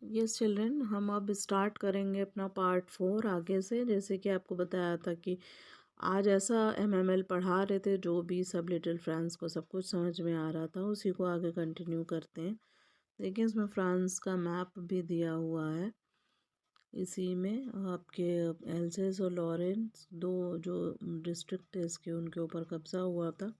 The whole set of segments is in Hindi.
यस चिल्ड्रन, हम अब स्टार्ट करेंगे अपना पार्ट 4 आगे से। जैसे कि आपको बताया था कि आज ऐसा एमएमएल पढ़ा रहे थे, जो भी सब लिटिल फ्रांस को सब कुछ समझ में आ रहा था, उसी को आगे कंटिन्यू करते हैं। देखिए, इसमें फ्रांस का मैप भी दिया हुआ है। इसी में आपके एल्सेस और लॉरेंस दो जो डिस्ट्रिक्ट है इसके, उनके ऊपर कब्जा हुआ था।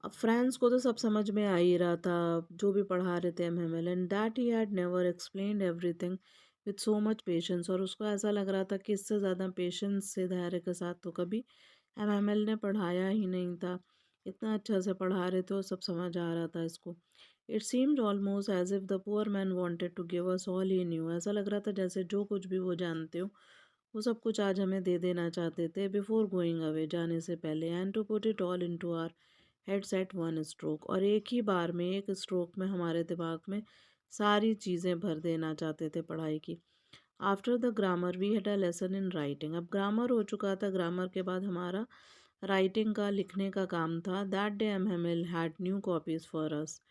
अब फ्रांस को तो सब समझ में आ ही रहा था, जो भी पढ़ा रहे थे MML, and that he had never explained everything with so much patience. और उसको ऐसा लग रहा था कि इससे ज़्यादा पेशेंस से, धैर्य के साथ तो कभी एमएमएल ने पढ़ाया ही नहीं था। इतना अच्छा से पढ़ा रहे थे और सब समझ आ रहा था इसको। It seemed almost as if the poor man wanted to give us all he knew. ऐसा लग रहा था जैसे जो कुछ भी वो जानते हो वो सब कुछ आज हमें दे देना चाहते थे, बिफोर गोइंग अवे, जाने से पहले, and to put it all into our heads at one stroke. और एक ही बार में, एक स्ट्रोक में हमारे दिमाग में सारी चीज़ें भर देना चाहते थे पढ़ाई की। After the grammar we had a lesson in writing. अब ग्रामर हो चुका था, ग्रामर के बाद हमारा राइटिंग का, लिखने का काम था। That day M Hamel had new copies for us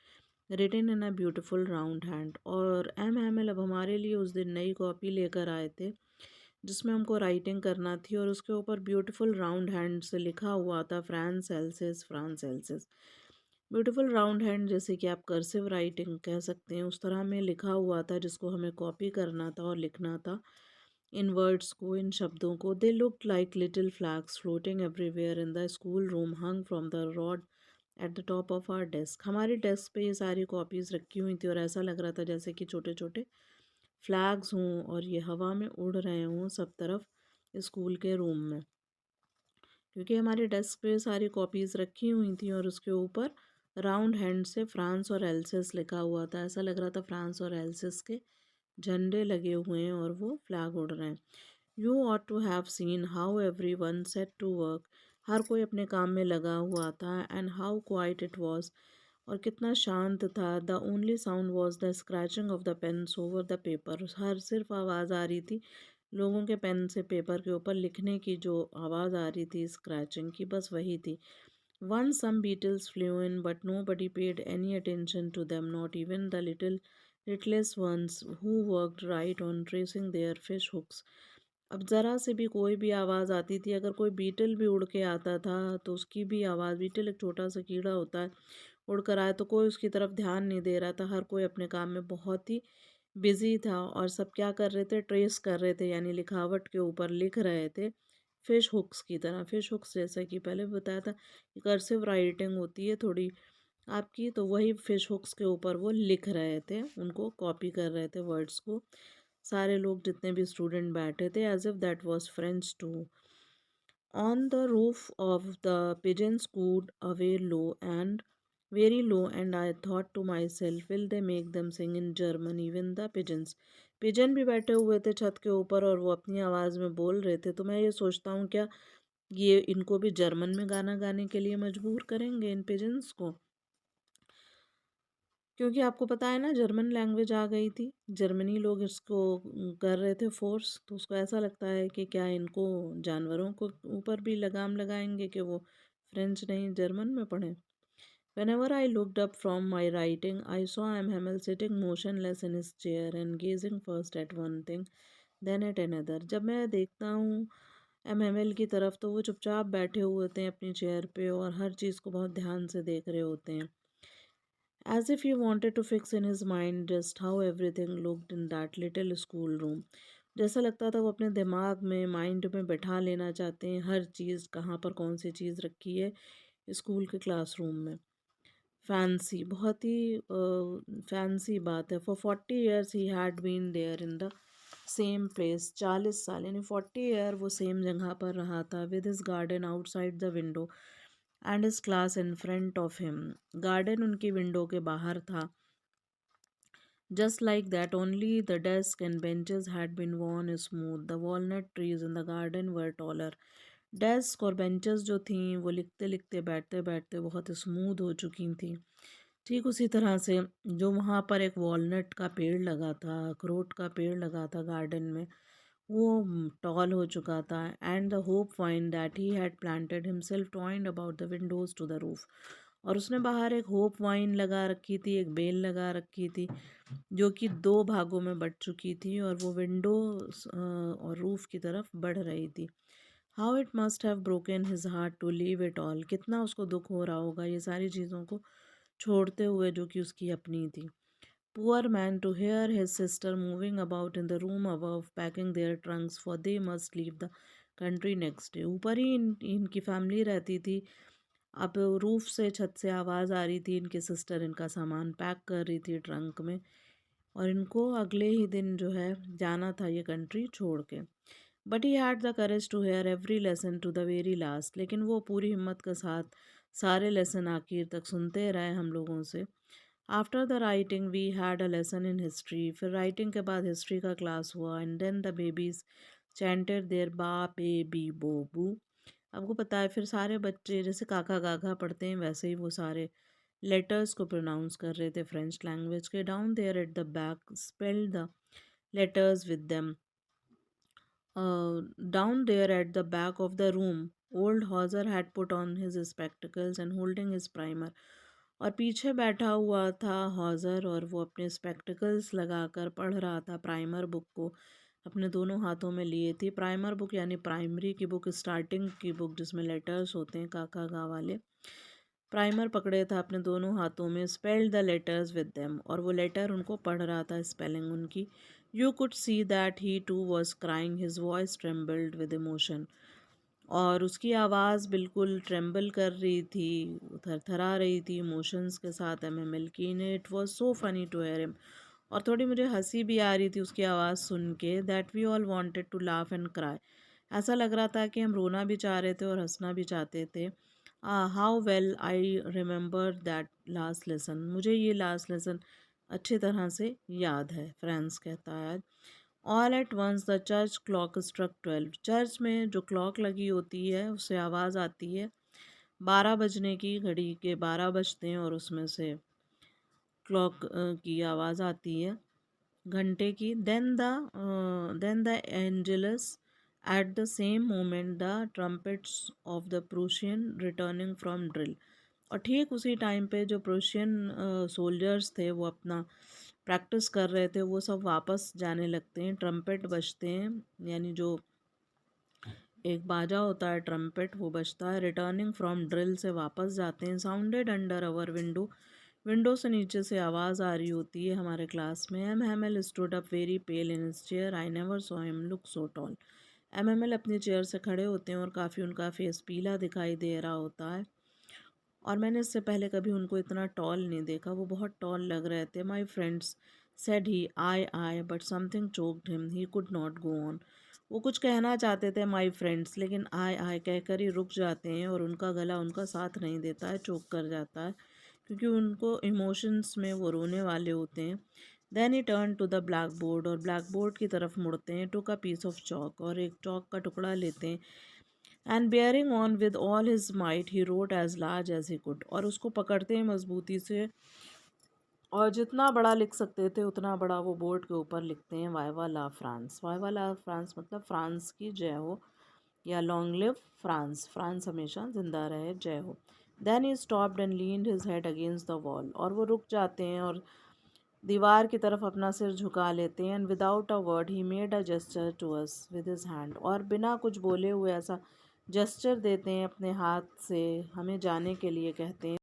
written in a beautiful round hand. और एम हेमिल अब हमारे लिए उस दिन नई कॉपी लेकर आए थे, जिसमें हमको राइटिंग करना थी, और उसके ऊपर ब्यूटीफुल राउंड हैंड से लिखा हुआ था France else's, France else's. Beautiful round hand, जैसे कि आप कर्सिव राइटिंग कह सकते हैं, उस तरह में लिखा हुआ था, जिसको हमें कॉपी करना था और लिखना था इन वर्ड्स को, इन शब्दों को। They looked like little flags floating everywhere in the school room hung from the rod at the top of our desk. हमारी डेस्क पे ये सारी कॉपीज़ रखी हुई थी, और ऐसा लग रहा था जैसे कि छोटे छोटे फ्लैग्स हों और ये हवा में उड़ रहे हों सब तरफ स्कूल के रूम में। क्योंकि हमारी डेस्क पे सारी कॉपीज़ रखी हुई थी और उसके ऊपर राउंड हैंड से फ्रांस और एल्सेस लिखा हुआ था। ऐसा लग रहा था फ्रांस और एल्सेस के झंडे लगे हुए हैं और वो फ्लैग उड़ रहे हैं। You ought to have seen how every one set to work. हर कोई अपने काम में लगा हुआ था। And how quiet it was, और कितना शांत था। The only sound was the scratching of the pens over the paper. हर सिर्फ आवाज़ आ रही थी लोगों के पेन से पेपर के ऊपर लिखने की, जो आवाज़ आ रही थी स्क्रैचिंग की, बस वही थी। One some beetles flew in, but nobody paid any attention to them, not even the littlest ones who worked right on tracing their fish hooks. अब ज़रा से भी कोई भी आवाज़ आती थी, अगर कोई बीटल भी उड़ के आता था तो उसकी भी आवाज़, बीटल एक छोटा सा कीड़ा होता है, उड़ कर आए तो कोई उसकी तरफ ध्यान नहीं दे रहा था। हर कोई अपने काम में बहुत ही बिजी था, और सब क्या कर रहे थे, ट्रेस कर रहे थे, यानी लिखावट के ऊपर लिख रहे थे फिश हुक्स की तरह। फिश हुक्स, जैसा कि पहले बताया था, कर्सिव राइटिंग होती है थोड़ी आपकी, तो वही फिश हुक्स के ऊपर वो लिख रहे थे, उनको कॉपी कर रहे थे वर्ड्स को, सारे लोग जितने भी स्टूडेंट बैठे थे, as if that was French too. On the roof of the pigeons cooed away low and very low, and I thought to myself, will they make them sing in German, even the pigeons? Pigeon भी बैठे हुए थे छत के ऊपर और वो अपनी आवाज़ में बोल रहे थे। तो मैं ये सोचता हूँ, क्या ये इनको भी जर्मन में गाना गाने के लिए मजबूर करेंगे, इन पिजन्स को? क्योंकि आपको पता है ना, जर्मन लैंग्वेज आ गई थी, जर्मनी लोग इसको कर रहे थे फोर्स, तो उसको ऐसा लगता है कि क्या इनको, जानवरों को ऊपर भी लगाम लगाएंगे कि वो फ्रेंच नहीं जर्मन में पढ़ें। Whenever I looked up from my writing, I saw M. Hamel sitting motionless in his chair and gazing first at one thing, then at another. जब मैं देखता हूँ एम हेमल की तरफ, तो वो चुपचाप बैठे हुए होते हैं अपनी चेयर पे और हर चीज़ को बहुत ध्यान से देख रहे होते हैं, as if he wanted to fix in his mind just how everything looked in that little school room. जैसा लगता था वो अपने दिमाग में, माइंड में बैठा लेना चाहते हैं हर चीज़, कहाँ पर कौन सी चीज़ रखी है स्कूल के क्लासरूम में। फैंसी, बहुत ही फैंसी बात है। For 40 years he had been there in the same place. 40 साल, यानी 40 year वो सेम जगह पर रहा था, with his garden outside the window and his class in front of him. Garden उनकी विंडो के बाहर था। Just like that only the desk and benches had been worn smooth. The walnut trees in the garden were taller. Desk और बेंचेस जो थीं वो लिखते लिखते, बैठते बैठते बहुत स्मूथ हो चुकी थीं। ठीक उसी तरह से जो वहाँ पर एक वॉलनट का पेड़ लगा था, अखरोट का पेड़ लगा था गार्डन में, वो टॉल हो चुका था। And the hop vine that he had planted himself twined about the windows to the roof. और उसने बाहर एक होप वाइन लगा रखी थी, एक बेल लगा रखी थी, जो कि 2 भागों में बँट चुकी थी और वो विंडो और रूफ़ की तरफ बढ़ रही थी। How it must have broken his heart to leave it all, कितना उसको दुख हो रहा होगा ये सारी चीज़ों को छोड़ते हुए जो कि उसकी अपनी थी। Poor man to hear his sister moving about in the room above packing their trunks for they must leave the country next day. ऊपर ही इनकी फैमिली रहती थी। अब रूफ से, छत से आवाज़ आ रही थी, इनकी सिस्टर इनका सामान पैक कर रही थी ट्रंक में और इनको अगले ही दिन जो है जाना था ये कंट्री छोड़ के। But he had the courage to hear every lesson to the very last, लेकिन वो पूरी हिम्मत के साथ सारे लेसन आखिर तक सुनते रहे हम लोगों से। After the writing we had a lesson in history, फिर राइटिंग के बाद हिस्ट्री का क्लास हुआ। And then the babies chanted their ba pe B बो बू। आपको पता है फिर सारे बच्चे जैसे काका गागा पढ़ते हैं वैसे ही वो सारे लेटर्स को प्रोनाउंस कर रहे थे फ्रेंच लैंग्वेज के। Down there at the back spelled the letters with them. Down there at the back of the room, old Hauser had put on his spectacles and holding his primer. और पीछे बैठा हुआ था हॉजर और वो अपने स्पेक्टिकल्स लगाकर पढ़ रहा था प्राइमर बुक को अपने दोनों हाथों में लिए थी। प्राइमर बुक यानी प्राइमरी की बुक, स्टार्टिंग की बुक जिसमें लेटर्स होते हैं काका गा वाले। प्राइमर पकड़े था अपने दोनों हाथों में, spelled the letters with them, और वो लेटर उनको पढ़ रहा था स्पेलिंग उनकी। You could see that he too was crying, his voice trembled with emotion, और उसकी आवाज़ बिल्कुल ट्रेम्बल कर रही थी, थरथरा रही थी इमोशंस के साथ एमएमएल की ने। It was so funny to hear him, और थोड़ी मुझे हंसी भी आ रही थी उसकी आवाज़ सुन के। That we all wanted to laugh and cry, ऐसा लग रहा था कि हम रोना भी चाह रहे थे और हंसना भी चाहते थे। How well I remember that last lesson, मुझे ये लास्ट लेसन अच्छी तरह से याद है, फ्रांस कहता है। All at once the church clock struck 12, church में जो क्लॉक लगी होती है उससे आवाज़ आती है 12 बजने की, घड़ी के 12 बजते हैं और उसमें से क्लॉक की आवाज़ आती है घंटे की। Then the Angelus at the same moment the trumpets of the Prussian returning from drill, और ठीक उसी टाइम पे जो प्रूशियन सोल्जर्स थे वो अपना प्रैक्टिस कर रहे थे, वो सब वापस जाने लगते हैं। ट्रम्पेट बजते हैं, यानी जो एक बाजा होता है ट्रम्पेट वो बजता है। रिटर्निंग फ्रॉम ड्रिल से वापस जाते हैं। साउंडेड अंडर अवर विंडो, विंडो से नीचे से आवाज़ आ रही होती है हमारे क्लास में। MML stood up very pail in his chair, I never saw him look so tall. MML अपनी चेयर से खड़े होते हैं और काफ़ी उनका फेस पीला दिखाई दे रहा होता है, और मैंने इससे पहले कभी उनको इतना टॉल नहीं देखा, वो बहुत टॉल लग रहे थे। My friends said he I but something choked him, he could not go on. वो कुछ कहना चाहते थे माई फ्रेंड्स, लेकिन आई कहकर ही रुक जाते हैं और उनका गला उनका साथ नहीं देता है, चोक कर जाता है, क्योंकि उनको इमोशंस में वो रोने वाले होते हैं। Then he turn to the black board, और ब्लैक बोर्ड की तरफ मुड़ते हैं। Took a piece of chalk, और एक चॉक का टुकड़ा लेते हैं। And bearing on with all his might he wrote as large as he could, और उसको पकड़ते हैं मजबूती से और जितना बड़ा लिख सकते थे उतना बड़ा वो बोर्ड के ऊपर लिखते हैं, वाइवा ला फ्रांस। वाइवा ला फ्रांस मतलब फ्रांस की जय हो, या लॉन्ग लिव फ्रांस, फ्रांस हमेशा जिंदा रहे, जय हो। Then he stopped and leaned his head against the wall, और वो रुक जाते हैं और दीवार की तरफ अपना सिर झुका लेते हैं। And without a word he made a gesture to us with his hand, और बिना कुछ बोले हुए ऐसा जेस्चर देते हैं अपने हाथ से, हमें जाने के लिए कहते हैं।